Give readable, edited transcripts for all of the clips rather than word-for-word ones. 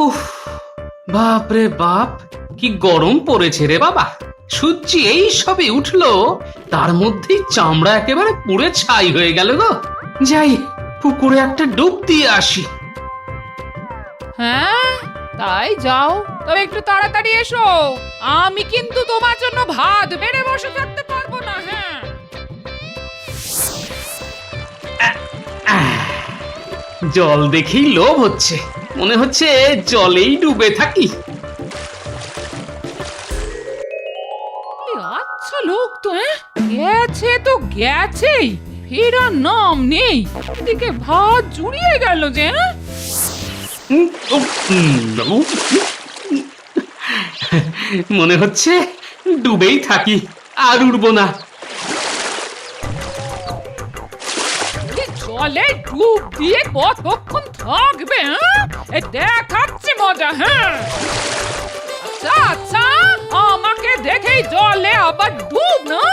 উফ, বাপ রে বাপ, কি গরম পড়েছে রে বাবা। সূর্য এই সবে উঠলো, তার মধ্যেই চামড়া একেবারে পুড়ে ছাই হয়ে গেল গো। যাই, পুকুরে একটা ডুব দিয়ে আসি। হ্যাঁ, তাই যাও, তবে একটু তাড়াতাড়ি এসো। আমি কিন্তু তোমার জন্য ভাত বেড়ে বসে থাকতে পারবো না। হ্যাঁ, জল দেখেই লোভ হচ্ছে, মনে হচ্ছে জলেই ডুবে থাকি। আচ্ছা লোক তো, গেছে তো গেছেই, ফেরার নাম নেই। এদিকে ভাত জুড়িয়ে গেল যে। মনে হচ্ছে ডুবেই থাকি, আর উঠবো না। জলে ডুব দিয়ে কতক্ষণ থাকবে? দেখাচ্ছি মজা। হ্যাঁ, আচ্ছা আচ্ছা, আমাকে দেখেই জলে আবার ডুব না?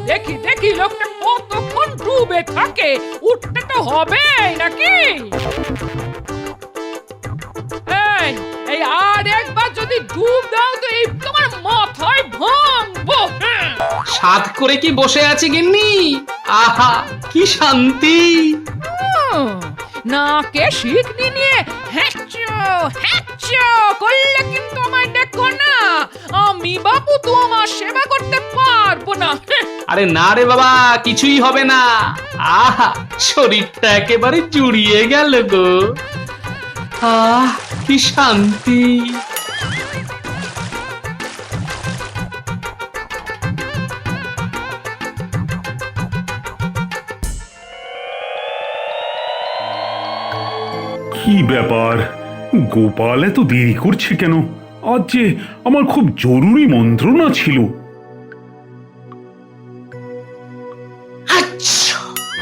দেখি দেখি লোকটা কতক্ষণ ডুবে থাকে, উঠতে তো হবে নাকি? এই এই আর একবার যদি ডুব দাও তো এই তোমার মাথায় ভাঙবো। সাধ করে কি বসে আছে গিন্নি? আহা, কি শান্তি। নাকে শিকনি নিয়ে হ্যাঁচো হ্যাঁচো করলে কিন্তু আমায় দেখো না, আমি বাবু তোমার সেবা করতে পারবো না। আরে না রে বাবা, কিছুই হবে না। আহা, শরীরটা একেবারে জুড়িয়ে গেল গো। আহ, কি শান্তি। কি ব্যাপার, গোপাল এত দেরি করছে কেন? আজ যে আমার খুব জরুরি মন্ত্রণা ছিল।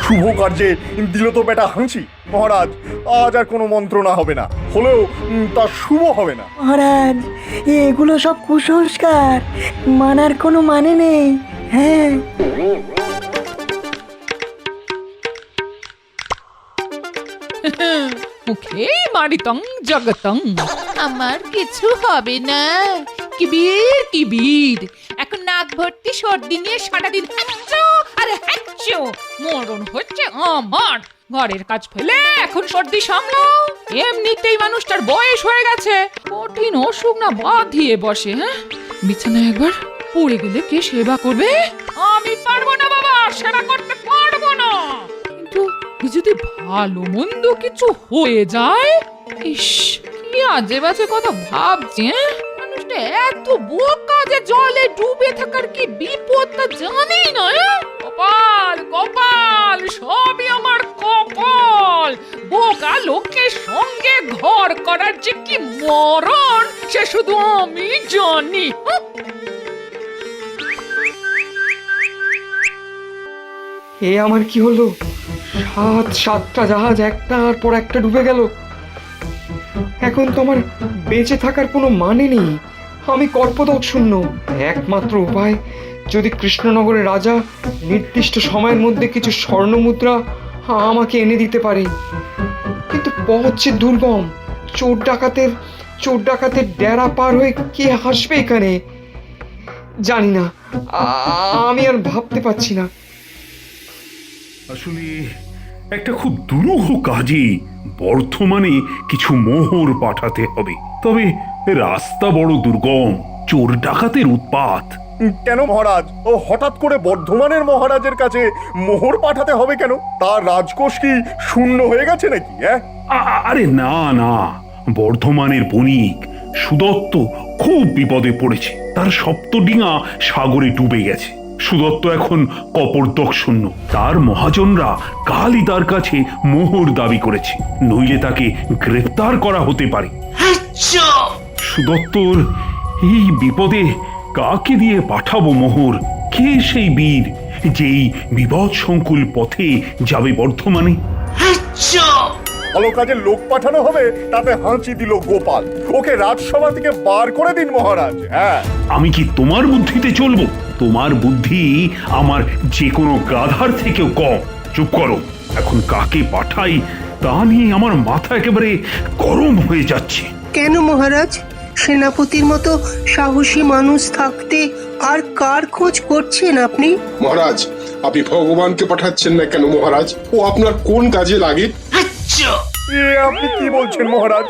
শুভ কার্যে দিল তো বেটা হাঁচি। মহারাজ, আজ আর কোনো মন্ত্রণা হবে না, হলেও তা শুভ হবে না। মহারাজ, এগুলো সব কুসংস্কার, মানার কোনো মানে নেই। হ্যাঁ, মুখেই মারিতং জগতং। আমার কিছু হবে না। কিবির কিবির, এখন নাক ভর্তি সর্দি নিয়ে সারাদিন হ্যাঁচো আর হ্যাঁচো। মরণ হচ্ছে আমার। ঘরের কাজ ফেলে এখন সর্দি সামলাও। এমনিতেই মানুষটার বয়স হয়ে গেছে, কঠিন অসুখ না বাঁধিয়ে বসে। হ্যাঁ, বিছানায় একবার পড়ে গেলে কে সেবা করবে? আমি পারবো না বাবা, সেবা করতে পারবো না। কিন্তু যদি ভালো মন্দ কিছু হয়ে যায়, ইস, কি আজে বাজে কথা ভাবছি। মানুষটা এত বোকা যে জলে ডুবে থাকার কি বিপদ তা জানেই না। কপাল কপাল, সবই আমার কপাল। বোকা লোকের সঙ্গে ঘর করার যে কি মরণ, সে শুধু আমি জানি। এ আমার কি হলো? সাতটা জাহাজ একটার পর একটা ডুবে গেল। এখন তো আমার বেঁচে থাকার কোনো মানে নেই। আমি কর্পদক শূন্য। একমাত্র উপায়, যদি কৃষ্ণনগরের রাজা নির্দিষ্ট সময়ের মধ্যে কিছু স্বর্ণমুদ্রা আমাকে এনে দিতে পারে। কিন্তু পথ যে দুর্গম। চোর ডাকাতের ডেরা পার হয়ে কে আসবে এখানে? জানি না, আমি আর ভাবতে পারছি না। আসলে একটা খুব দুরূহ কাজে বর্ধমানে কিছু মোহর পাঠাতে হবে। তবে রাস্তা বড় দুর্গম, চোর ডাকাতের উৎপাত। কেন মহারাজ, ও হঠাৎ করে বর্ধমানের মহারাজের কাছে মোহর পাঠাতে হবে কেন? তার রাজকোষ কি শূন্য হয়ে গেছে নাকি? আরে না না, বর্ধমানের বণিক সুদত্ত খুব বিপদে পড়েছে। তার সপ্তডিঙা সাগরে ডুবে গেছে। সুদত্ত এখন কপর্দক শূন্য। তার মহাজনরা কালই তার কাছে মোহর দাবি করেছে, নইলে তাকে গ্রেফতার করা হতে পারে। সুদত্তর এই বিপদে কাকে দিয়ে পাঠাবো মোহর? কে সেই বীর যেই বিপদ সংকুল পথে যাবে বর্ধমানে? ভালো কাজে লোক পাঠানো হবে, তাতে হাঁচি দিল গোপাল। ওকে রাজসভা থেকে বার করে দিন মহারাজ। হ্যাঁ, আমি কি তোমার বুদ্ধিতে চলবো? তোমার বুদ্ধি আমার যে কোনো গাধার থেকেও কম। চুপ করো। এখন কাকে পাঠাই তা নিয়ে আমার মাথা একেবারে গরম হয়ে যাচ্ছে। কেন মহারাজ? সেনাপতির মতো সাহসী মানুষ থাকতে আর কার খোঁজ করছেন আপনি? মহারাজ, আপনি ভগবানকে পাঠাচ্ছেন না কেন মহারাজ? ও আপনার কোন কাজে লাগে? আচ্ছা, আপনি কি বলছেন মহারাজ?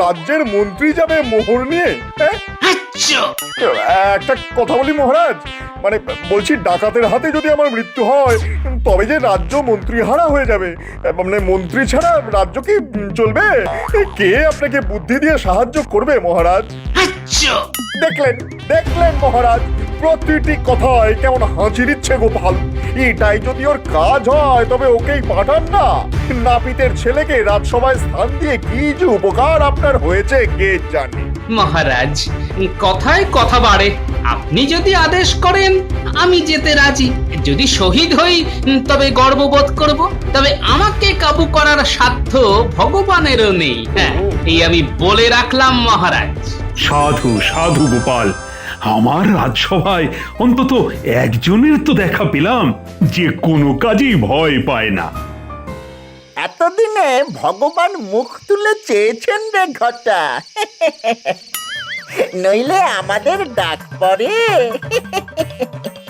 রাজ্যের মন্ত্রী যাবে মোহর নিয়ে? হ্যাঁ? আচ্ছা। একটা কথা বলি মহারাজ, মানে বলছি ডাকাতের হাতে যদি আমার মৃত্যু হয় তবে যে রাজ্য মন্ত্রী হারা হয়ে যাবে। মানে মন্ত্রী ছাড়া রাজ্য কি চলবে? কে আপনাকে বুদ্ধি দিয়ে সাহায্য করবে মহারাজ? আচ্ছা। দেখলেন দেখলেন মহারাজ, প্রতিটি কথায় কেমন হাঁচি দিচ্ছে গোপাল। এটাই যদি ওর কাজ হয় তবে ওকেই পাঠান না। নাপিতের ছেলেকে রাজসভায় স্থান দিয়ে কি যে উপকার আপনার হয়েছে কে জানে। মহারাজ, কথায় কথা বাড়ে। আপনি যদি আদেশ করেন আমি যেতে রাজি। যদি শহীদ হই তবে গর্ববোধ করব। তবে আমাকে কাবু করার সাধ্য ভগবানেরও নেই। হ্যাঁ, এই আমি বলে রাখলাম মহারাজ। সাধু সাধু গোপাল, আমার রাজসভায় অন্তত একজনের তো দেখা পেলাম যে কোনো কাজেই ভয় পায় না। এতদিনে ভগবান মুখ তুলে চেয়েছেন রে ঘটা, নইলে আমাদের ডাক পড়ে।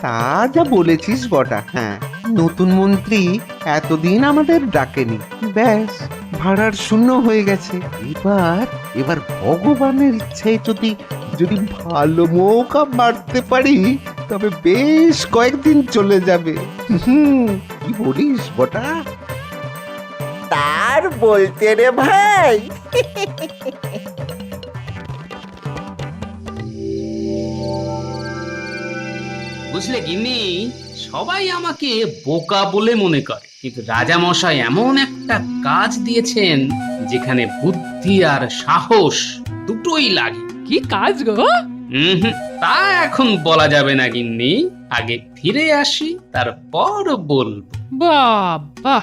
তা যা বলেছিস বটা, হ্যাঁ, নতুন মন্ত্রী এতদিন আমাদের ডাকেনি, ব্যাস ভাড়ার শূন্য হয়ে গেছে। এবার ভগবানের ইচ্ছে যদি যদি ভালো মৌকা মারতে পারি তবে বেশ কয়েকদিন চলে যাবে। কি বলিস বটা? তার বলতে রে ভাই। বুঝলে গিন্নি, সবাই আমাকে বোকা বলে মনে করে, কিন্তু রাজা মশাই এমন একটা কাজ দিয়েছেন যেখানে বুদ্ধি আর সাহস দুটোই লাগে। কি কাজ গো? তা এখন বলা যাবে না গিন্নি, আগে ফিরে আসি তারপর বলবো। বাবা,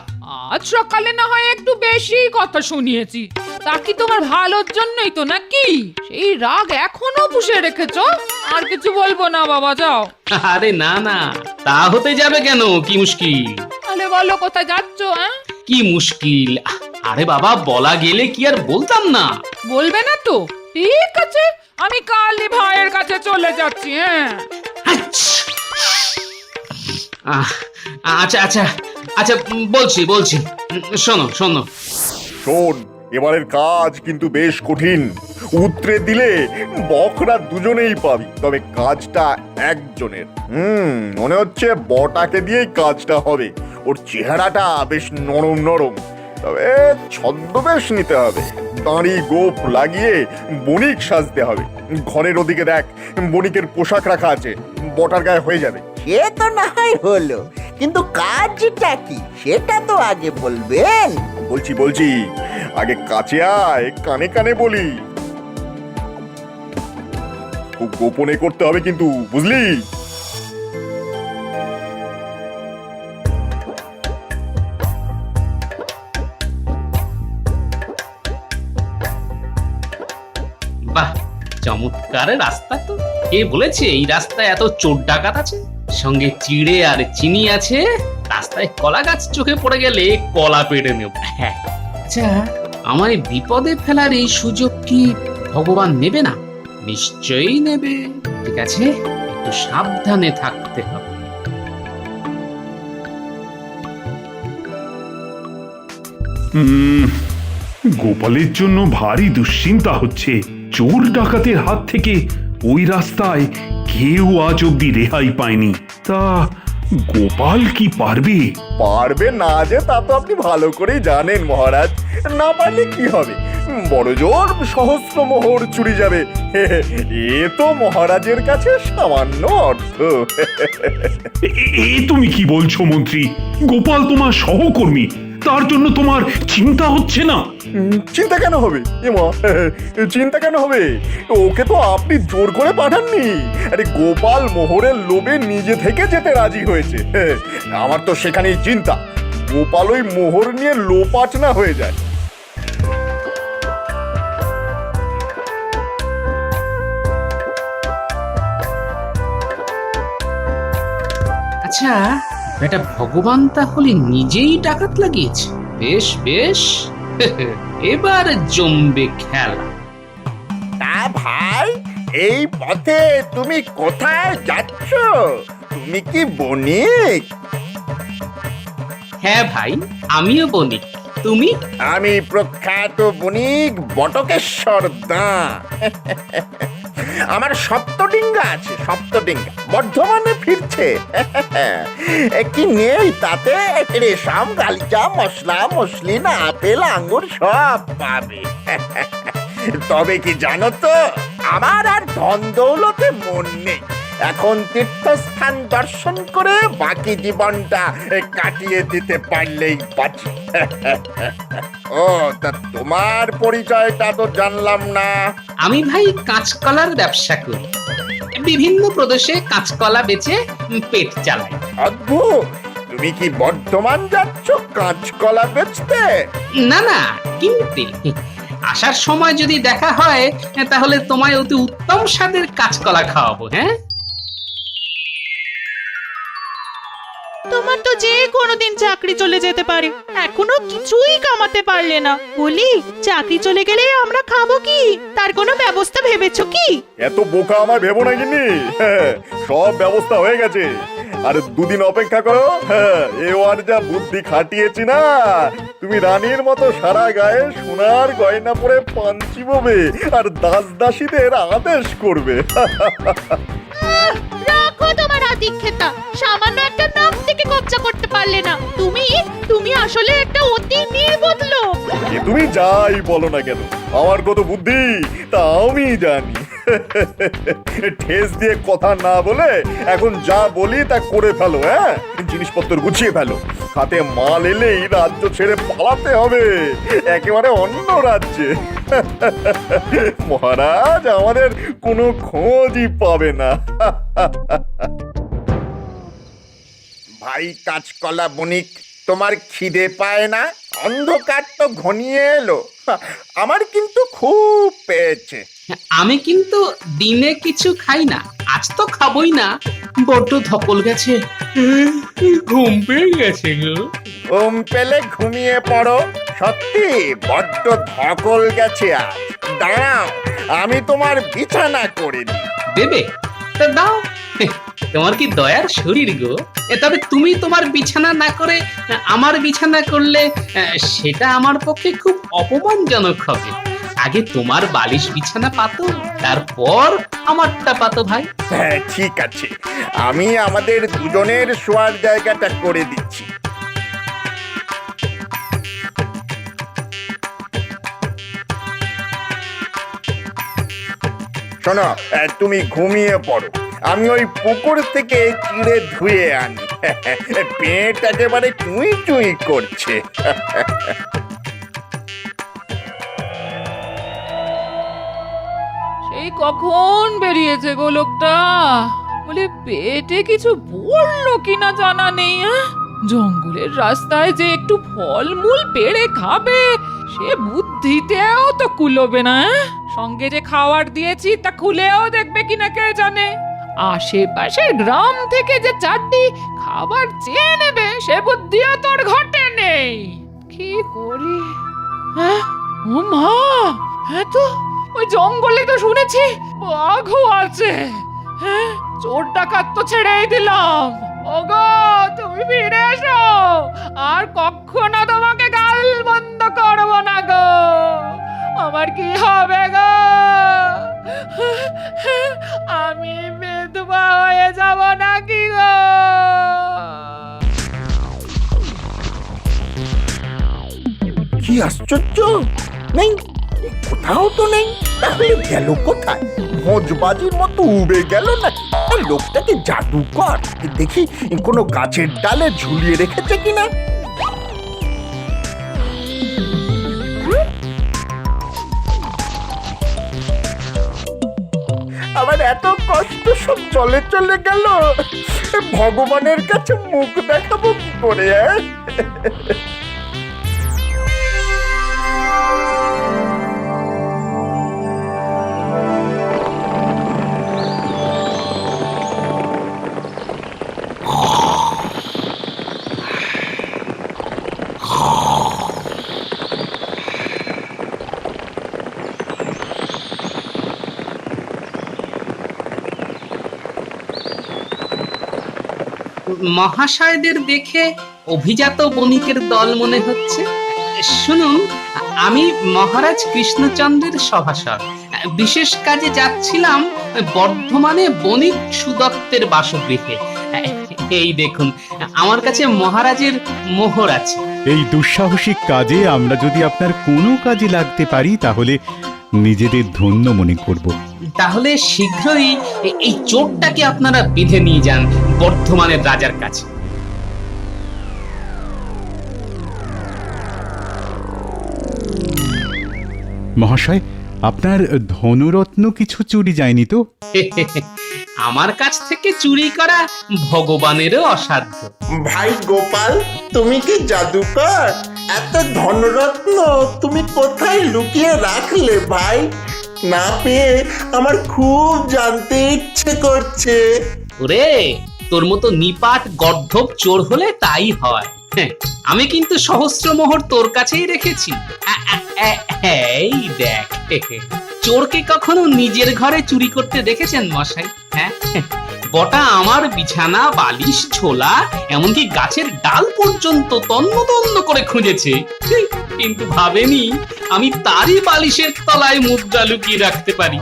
আজ সকালে না হয় একটু বেশি কথা শুনিয়েছি। তা কি তোমার ভালোর জন্যই তো নাকি? সেই রাগ এখনো পুষে রেখেছো? আর কিছু বলবো না বাবা, যাও। আরে না না, তা হতে যাবে কেন? কি মুশকিল? তাহলে বলো কোথায় যাচ্ছ? হ্যাঁ, কি মুশকিল? আরে বাবা, বলা গেলে কি আর বলতাম না? বলবে না তো? ঠিক আছে, আমি কালী ভাইয়ের কাছে চলে যাচ্ছি। হ্যাঁ, আচ্ছা আচ্ছা আচ্ছা, বলছি শোনো। শোন, এবারের কাজ কিন্তু বেশ কঠিন। উতরে দিলে বকরা দুজনেই পাবি, তবে কাজটা একজনের। মনে হচ্ছে বটাকে দিয়েই কাজটা হবে। ওর চেহারাটা বেশ নরম নরম, তবে ছদ্মবেশ নিতে হবে। দাঁড়ি গোপ লাগিয়ে বণিক সাজতে হবে। ঘরের ওদিকে দেখ, বণিকের পোশাক রাখা আছে, বটার গায়ে হয়ে যাবে। সে তো না হয় হলো, কিন্তু কাজটা কি সেটা তো আগে বলবেন। বলছি আগে কাছে আয়, কানে কানে বলি। খুব গোপনে করতে হবে কিন্তু, বুঝলি? বাহ, চমৎকার রাস্তা তো। কে বলেছে এই রাস্তায় এত চোর ডাকাত আছে? সঙ্গে চিড়ে আর চিনি আছে। রাস্তায় কলা গাছ চোখে পড়ে গেলে কলা পেড়ে নেব। হ্যাঁ, আচ্ছা, আমার এই বিপদে ফেলার এই সুযোগ কি ভগবান নেবে না? নিশ্চয়ই নেবে। ঠিক আছে, একটু সাবধানে থাকতে হবে। গোপালের জন্য ভারী দুশ্চিন্তা হচ্ছে। চোর ডাকাতের হাত থেকে ওই রাস্তায় কেউ আজ অব্দি রেহাই পায়নি। তা গোপাল কি পারবে? পারবে না যে তা তো আপনি ভালো করেই জানেন মহারাজ। না পারলে কি হবে? বড় জোর সহস্র মোহর চুরি যাবে। এ তো মহারাজের কাছে সামান্য অর্থ। এ তুমি কি বলছো মন্ত্রী? গোপাল তোমার সহকর্মী, তার জন্য তোমার চিন্তা হচ্ছে না? চিন্তা কেন হবে? চিন্তা কেন হবে? ওকে তো আপনি জোর করে পাঠাননি। আরে গোপাল মোহরের লোভে নিজে থেকে যেতে রাজি হয়েছে। আমার তো সেখানেই চিন্তা, গোপাল ওই মোহর নিয়ে লোপাট না হয়ে যায়। আচ্ছা, বেটা ভগবান তাহলে নিজেই ডাকাত লাগিয়েছে। বেশ এবার জমবে খেলা। এই পথে তুমি কোথায় যাচ্ছ? তুমি কি বণিক? হ্যাঁ ভাই, আমিও বণিক। তুমি? আমি প্রখ্যাত বণিক বটকেশ্বর দাঁ। আমার সপ্তডিঙ্গা আছে, সপ্তডিঙ্গা বর্ধমানে ফিরছে। কি নেই তাতে? রেশম, গালিচা, মশলা, মসলিন, আপেল, আঙ্গুর সব পাবে। তবে কি জানো তো, আমার আর ধন দৌলতে মন নেই। এখন তীর্থস্থান দর্শন করে বাকি জীবনটা কাটিয়ে দিতে পারলেই বাঁচি। ও তা তোমার পরিচয়টা তো জানলাম না। আমি ভাই কাঁচকলার ব্যবসা করি। বিভিন্ন প্রদেশে কাঁচকলা বেচে পেট চালাই। অদ্ভুত, তুমি কি বর্ধমান যাচ্ছ কাঁচকলা বেচতে? না না, কিনতে। আসার সময় যদি দেখা হয় তাহলে তোমায় অতি উত্তম স্বাদের কাঁচকলা খাওয়াবো। হ্যাঁ, তোমার তো যে কোনোদিন চাকরি চলে যেতে পারে, এখনো কিছুই কামাতে পারলে না। বলি, চাকরি চলে গেলে আমরা খাবো কি? তার কোনো ব্যবস্থা ভেবেছো কি? এত বোকা আমার ভেবো না কিনি। সব ব্যবস্থা হয়ে গেছে, আর দুদিন অপেক্ষা করো। এবার যা বুদ্ধি খাটিয়েছি না, তুমি রানীর মতো সারা গায়ে সোনার গয়না পরে পাঞ্চি ববে আর দাস দাসীদের আদেশ করবে। রাখো তোমার আদিক্ষেতা, সামান্য একটা নাম থেকে কবজা করতে পারলে না। তুমি আসলে একটা অতি নির্বোধ লোক। তুমি যাই বলো না কেন, আমার কত বুদ্ধি তা আমি জানি। ঠেস দিয়ে কথা না বলে এখন যা বলি তা করে ফেলো। জিনিসপত্র গুছিয়ে ফেলো, হাতে মাল এলেই রাজ্য ছেড়ে পালাতে হবে একেবারে অন্য রাজ্যে। মহারাজ আমাদের কোনো খোঁজই পাবে না। ভাই কাঁচকলা বণিক, তোমার খিদে পায় না? অন্ধকার তো ঘনিয়ে এলো, আমার কিন্তু খুব পেয়েছে। আমি কিন্তু দিনে কিছু খাই না, আজ তো খাবোই না। বড্ড ধকল গেছে, ঘুম পেয়ে গেছে গো। ঘুম পেলে ঘুমিয়ে পড়ো। সত্যি বড্ড ধকল গেছে আজ। দাঁড়াও, আমি তোমার বিছানা করে দিই। দেবে? তা দাও। তোমার কি দয়ার শরীর গো। তবে তুমি তোমার বিছানা না করে আমার বিছানা করলে সেটা আমার পক্ষে খুব অপমানজনক হবে। আগে তোমার বালিশ বিছানা পাতো, তারপর আমারটা পাতো ভাই। হ্যাঁ ঠিক আছে, আমি আমাদের দুজনের শোয়ার জায়গাটা করে দিচ্ছি। শোনো, তুমি ঘুমিয়ে পড়ো, আমি ওই পুকুর থেকে চিড়ে ধুয়ে আনি। পেট একেবারে চুই চুই করছে। সেই কখন বেরিয়েছে গো লোকটা? বলে পেটে কিছু বললো কিনা জানা নেই। জঙ্গলের রাস্তায় যে একটু ফলমূল পেড়ে খাবে সে বুদ্ধিতেও তো কুলোবে না। সঙ্গে যে খাবার দিয়েছি তা খুলেও দেখবে কিনা কে জানে। আশেপাশের গ্রাম থেকে যে চারটি খাবার চেয়ে নেবে সে বুদ্ধিও তোর ঘটে নেই। কি করি? ও মা, হ্যাঁ তো ওই জঙ্গলে তো শুনেছি বাঘও আছে। হ্যাঁ, চোর ডাকাত তো ছেড়েই দিলাম। ওগো, তুমি ফিরে এসো, আর কখনো তোমাকে গাল বন্ধ করবো না গো। আমার কি হবে গো? আমি বিধবা হয়ে যাব নাকি গো? কি আশ্চর্য, নেই কোথাও তো নেই। তাহলে গেল কোথায়? ভোজবাজির মতো উবে গেল নাকি? লোকটাকে জাদুকর, দেখি কোনো গাছের ডালে ঝুলিয়ে রেখেছে কিনা। আমার এত কষ্ট সব চলে চলে গেল, ভগবানের কাছে মুখ দেখাবো কি করে? মহাশয়দের দেখে অভিজাত বণিকের দল মনে হচ্ছে। শুনুন, আমি মহারাজ কৃষ্ণচন্দ্রের সভাসদ। বিশেষ কাজে যাচ্ছিলাম বর্ধমানে বণিক সুদত্তের বাসগৃহে। এই দেখুন, আমার কাছে মহারাজের মোহর আছে। এই দুঃসাহসিক কাজে আমরা যদি আপনার কোনো কাজে লাগতে পারি তাহলে নিজেদের ধন্য মনে করব। তাহলে শীঘ্রই এই চোরটাকে আপনারা বেঁধে নিয়ে যান বর্ধমানের রাজার কাছে। মহাশয়, আপনার ধনুরত্ন কিছু চুরি যায়নি তো? আমার কাছ থেকে চুরি করা ভগবানেরও অসাধ্য। ভাই গোপাল, তুমি কি জাদুকর? এত ধনরত্ন তুমি কোথায় লুকিয়ে রাখলে ভাই? না পেয়ে আমার খুব জানতে ইচ্ছে করছে। ওরে, তোর মতো নিপাট গর্ধব চোর হলে তাই হয়। আমি কিন্তু সহস্র মোহর তোর কাছেই রেখেছি। এই দেখ, চোরকে কখনো নিজের ঘরে চুরি করতে দেখেছেন মশাই? হ্যাঁ, বটা আমার বিছানা, বালিশ, ছোলা, এমনকি গাছের ডাল পর্যন্ত তন্ন তন্ন করে খুঁজেছে, কিন্তু ভাবেনি আমি তারই বালিশের তলায় মুদ্রা লুকিয়ে রাখতে পারি।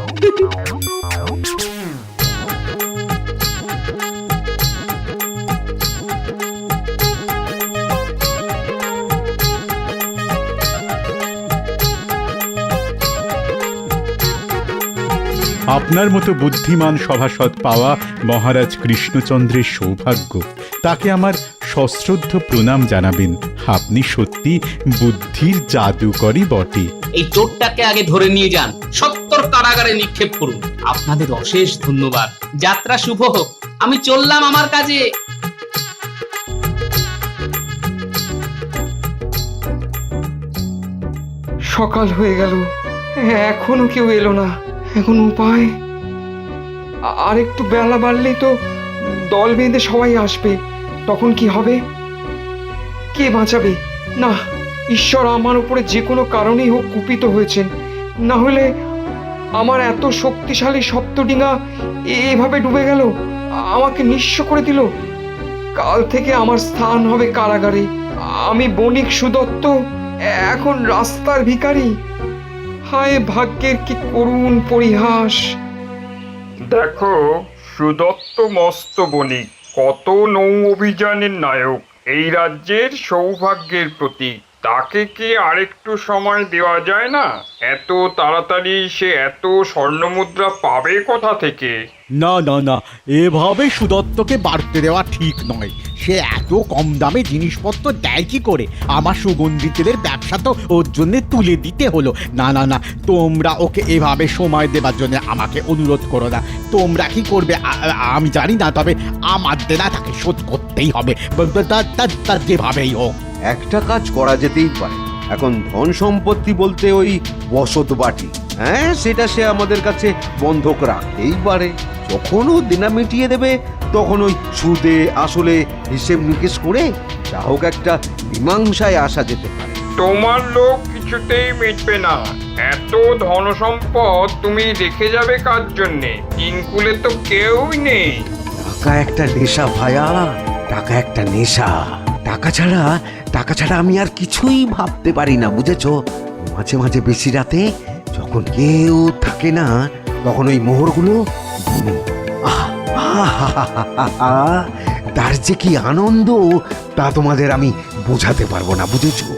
আপনার মতো বুদ্ধিমান সভাসদ পাওয়া মহারাজ কৃষ্ণচন্দ্রের সৌভাগ্য। তাকে আমার সশ্রদ্ধ প্রণাম জানাবেন। আপনি সত্যি বুদ্ধির জাদুকরই বটে। এই চোরটাকে আগে ধরে নিয়ে যান, 70 কারাগারে নিক্ষেপ করুন। আপনাদের অশেষ ধন্যবাদ। যাত্রা শুভ হোক। আমি চললাম আমার কাজে। সকাল হয়ে গেল, এখনো কেউ এলো না। এখন উপায়, আর একটু বেলা বাড়লেই তো দল বেঁধে সবাই আসবে। তখন কি হবে? কে বাঁচাবে? না, ঈশ্বর আমার উপরে যে কোনো কারণেই হোক কুপিত হয়েছেন। না হলে আমার এত শক্তিশালী সপ্তডিঙা এভাবে ডুবে গেল, আমাকে নিঃস্ব করে দিল। কাল থেকে আমার স্থান হবে কারাগারে। আমি বণিক সুদত্ত এখন রাস্তার ভিখারি। হায় ভাগ্যের কি করুণ পরিহাস! দেখো, সুদত্ত মস্ত বণিক, কত নৌ অভিযানের নায়ক, এই রাজ্যের সৌভাগ্যের প্রতীক। তাকে কি আরেকটু সময় দেওয়া যায় না? এত তাড়াতাড়ি সে এত স্বর্ণমুদ্রা পাবে কোথা থেকে? না না না, এভাবে সুদত্তকে বাড়তে দেওয়া ঠিক নয়। সে এত কম দামে জিনিসপত্র দেয় কি করে? আমার সুগন্ধি তেলের ব্যবসা তো ওর জন্য তুলে দিতে হলো। না না না, তোমরা ওকে এভাবে সময় দেবার জন্য আমাকে অনুরোধ করো না। তোমরা কি করবে আমি জানি না, তবে আমার দেনা তাকে শোধ করতেই হবে, তার যেভাবেই হোক। একটা কাজ করা যেতেই পারে। এখন ধন সম্পত্তি বলতে ওই বসত বাটি, হ্যাঁ, সেটা সে আমাদের কাছে বন্ধক রাখতেই পারে। যখন ও দেনা মিটিয়ে দেবে তখন ওই সুদে আসলে হিসেব নিকেশ করে যা হোক একটা মীমাংসায় আসা যেতে পারে। তোমার লোক কিছুতেই মিটবে না। এত ধন সম্পদ তুমি রেখে যাবে কার জন্যে? তিনকুলে তো কেউই নেই। টাকা একটা নেশা ভায়া, টাকা একটা নেশা। টাকা ছাড়া আমি আর কিছুই ভাবতে পারি না, বুঝেছো? মাঝে মাঝে বেশি রাতে যখন কেউ থাকে না, তখন ওই মোহরগুলো গুনি। তার যে কি আনন্দ তা তোমাদের আমি বোঝাতে পারবো না, বুঝেছো?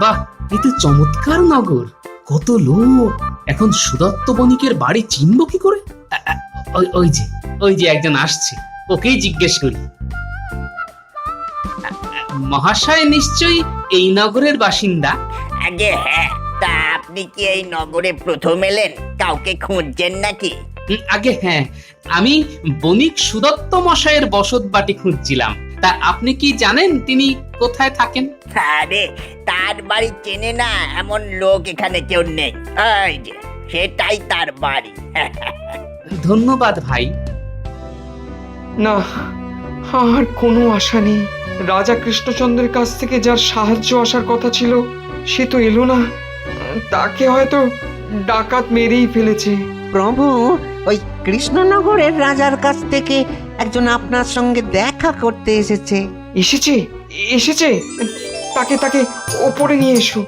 বাহ, এ তো চমৎকার নগর। কত লোক। এখন সুদত্ত বণিকের বাড়ি চিনব কি করে? ওই যে একজন আসছে, ওকেই জিজ্ঞেস করি। মহাশয় নিশ্চয়ই এই নগরের বাসিন্দা? আগে হ্যাঁ, তা আপনি কি এই নগরে প্রথম এলেন? কাউকে খুঁজছেন নাকি? আগে হ্যাঁ, আমি বণিক সুদত্ত মশাইয়ের বসত বাটি খুঁজছিলাম। তা আপনি কি জানেন তিনি কোথায় থাকেন? আরে, তার বাড়ি চেনে না এমন লোক এখানে কেউ নেই। এই যে, সেটাই তার বাড়ি। ধন্যবাদ ভাই। না, আর কোনো আশা নেই। রাজা কৃষ্ণচন্দ্রের কাছ থেকে যার সাহায্য আসার কথা ছিল সে তো এলো না। তাকে হয়তো ডাকাত মেরেই ফেলেছে। প্রভু, ওই কৃষ্ণনগরের রাজার কাছ থেকে একজন আপনার সঙ্গে দেখা করতে এসেছে। এসেছে এসেছে তাকে তাকে ওপরে নিয়ে এসো।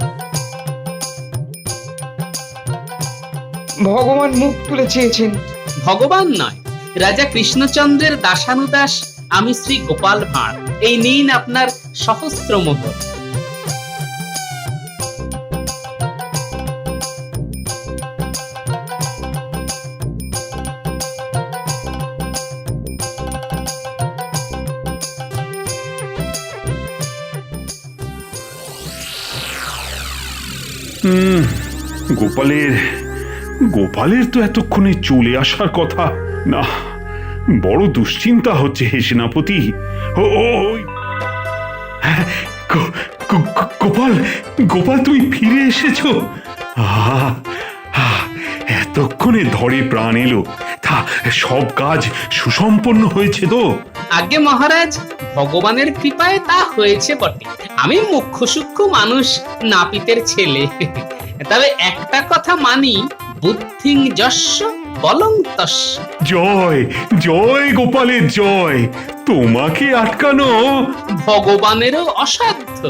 ভগবান মুখ তুলে চেয়েছেন। ভগবান নয়, রাজা কৃষ্ণচন্দ্রের দাসানুদাস আমি শ্রী গোপাল ভাঁড়। এই নিন আপনার সহস্র মোহর। গোপালের গোপালের তো এতক্ষণে চলে আসার কথা না। বড় দুশ্চিন্তা হচ্ছে হে সেনাপতি। ও ও, হ্যাঁ, গোপাল গোপাল তুমি ফিরে এসেছো। আহা, এতক্ষণে ধরে প্রাণ এলো। তা সব কাজ সুসম্পন্ন হয়েছে তো? আগে মহারাজ, ভগবানের কৃপায় তা হয়েছে বটে। আমি মুখ্য সূক্ষ্ম মানুষ, নাপিতের ছেলে। তবে একটা কথা মানি, বুদ্ধিং যস্য বলং তস্য। জয় জয় গোপালের জয়। তোমাকে আটকানো ভগবানেরও অসাধ্য।